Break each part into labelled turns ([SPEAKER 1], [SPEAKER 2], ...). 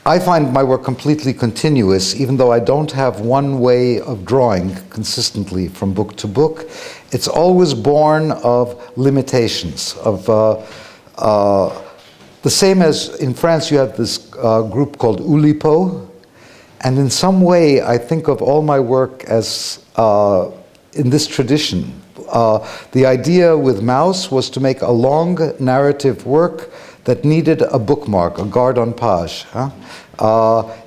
[SPEAKER 1] I find my work completely continuous, even though I don't have one way of drawing consistently from book to book. It's always born of limitations, of the same as in France you have this group called Oulipo, and in some way I think of all my work as in this tradition. The idea with Mouse was to make a long narrative work that needed a bookmark, a garde-en-page.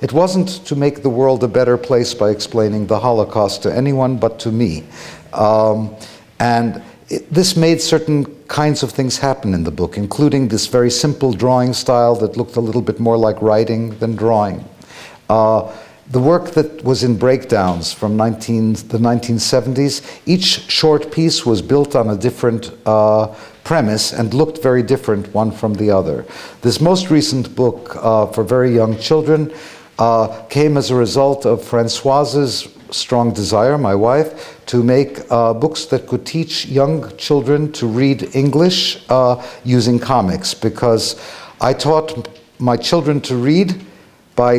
[SPEAKER 1] It wasn't to make the world a better place by explaining the Holocaust to anyone but to me. This made certain kinds of things happen in the book, including this very simple drawing style that looked a little bit more like writing than drawing. The work that was in breakdowns from the 1970s, each short piece was built on a different premise and looked very different one from the other. This most recent book for very young children came as a result of Françoise's strong desire, my wife, to make books that could teach young children to read English using comics, because I taught my children to read by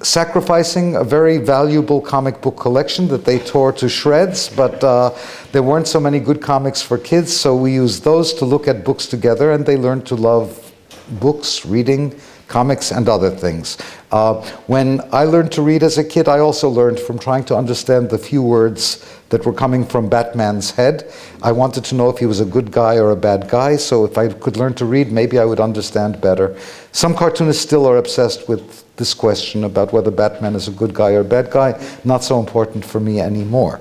[SPEAKER 1] sacrificing a very valuable comic book collection that they tore to shreds, but there weren't so many good comics for kids, so we used those to look at books together, and they learned to love books, reading, comics, and other things. When I learned to read as a kid, I also learned from trying to understand the few words that were coming from Batman's head. I wanted to know if he was a good guy or a bad guy, so if I could learn to read, maybe I would understand better. Some cartoonists still are obsessed with this question about whether Batman is a good guy or a bad guy. Not so important for me anymore.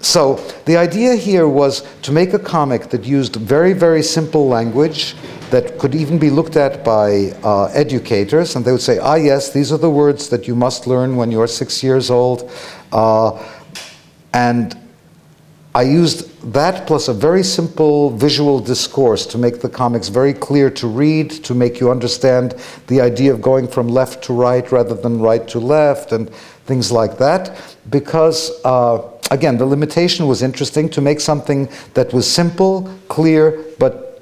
[SPEAKER 1] So the idea here was to make a comic that used very, very simple language that could even be looked at by educators, and they would say, ah yes, these are the words that you must learn when you're 6 years old. And I used that plus a very simple visual discourse to make the comics very clear to read, to make you understand the idea of going from left to right rather than right to left and things like that, because again, the limitation was interesting, to make something that was simple, clear, but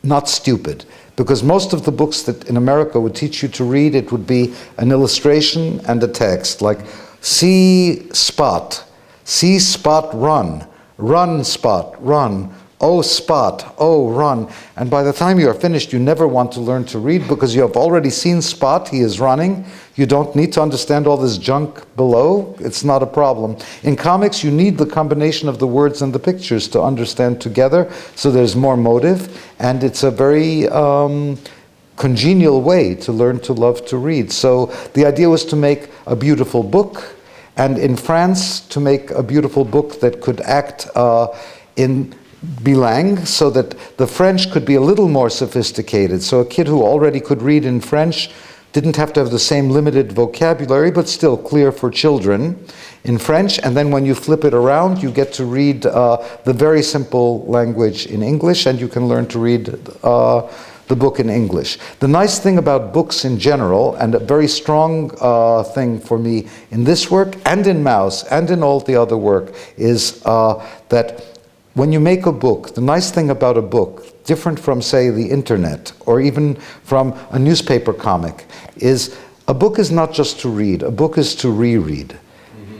[SPEAKER 1] not stupid. Because most of the books that in America would teach you to read, it would be an illustration and a text, like see Spot run, run Spot, run, oh Spot, oh run. And by the time you are finished, you never want to learn to read because you have already seen Spot, he is running. You don't need to understand all this junk below, it's not a problem. In comics, you need the combination of the words and the pictures to understand together, so there's more motive, and it's a very congenial way to learn to love to read. So the idea was to make a beautiful book, and in France, to make a beautiful book that could act in bilingue, so that the French could be a little more sophisticated. So a kid who already could read in French didn't have to have the same limited vocabulary, but still clear for children in French. And then when you flip it around, you get to read the very simple language in English, and you can learn to read the book in English. The nice thing about books in general, and a very strong thing for me in this work and in Mouse and in all the other work, is that when you make a book, the nice thing about a book, different from, say, the internet or even from a newspaper comic, is a book is not just to read, a book is to reread.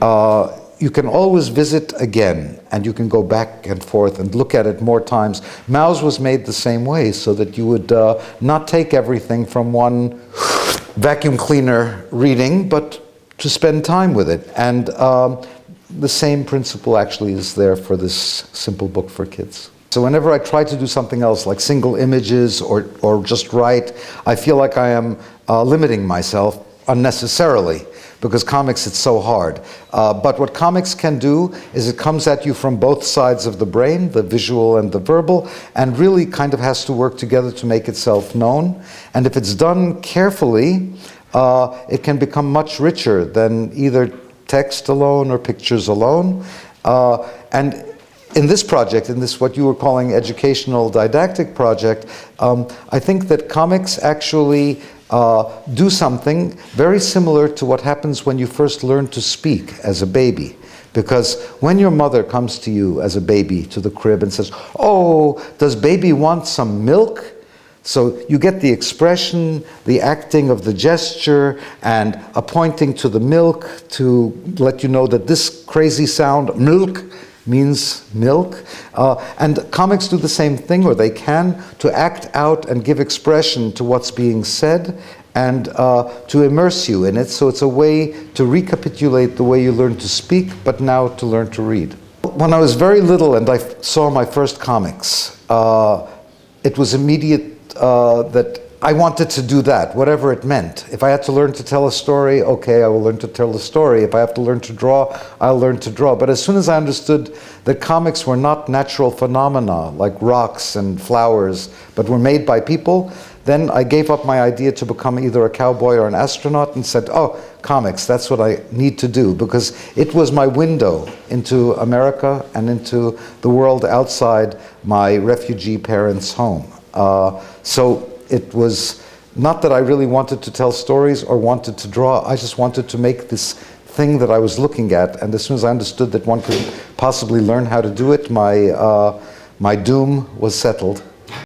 [SPEAKER 1] You can always visit again, and you can go back and forth and look at it more times. Mouse was made the same way, so that you would not take everything from one vacuum cleaner reading, but to spend time with it. And the same principle actually is there for this simple book for kids. So whenever I try to do something else, like single images or just write, I feel like I am limiting myself unnecessarily, because comics, it's so hard. But what comics can do is it comes at you from both sides of the brain, the visual and the verbal, and really kind of has to work together to make itself known. And if it's done carefully, it can become much richer than either text alone or pictures alone. And in this project, in this what you were calling educational didactic project, I think that comics actually do something very similar to what happens when you first learn to speak as a baby. Because when your mother comes to you as a baby to the crib and says, "Oh, does baby want some milk?" So you get the expression, the acting of the gesture, and a pointing to the milk to let you know that this crazy sound, milk, means milk. And comics do the same thing, or they can, to act out and give expression to what's being said and to immerse you in it. So it's a way to recapitulate the way you learn to speak, but now to learn to read. When I was very little and I saw my first comics, it was immediate that I wanted to do that, whatever it meant. If I had to learn to tell a story, okay, I will learn to tell a story. If I have to learn to draw, I'll learn to draw. But as soon as I understood that comics were not natural phenomena like rocks and flowers, but were made by people, then I gave up my idea to become either a cowboy or an astronaut and said, oh, comics, that's what I need to do, because it was my window into America and into the world outside my refugee parents' home. So it was not that I really wanted to tell stories or wanted to draw, I just wanted to make this thing that I was looking at, and as soon as I understood that one could possibly learn how to do it, my doom was settled.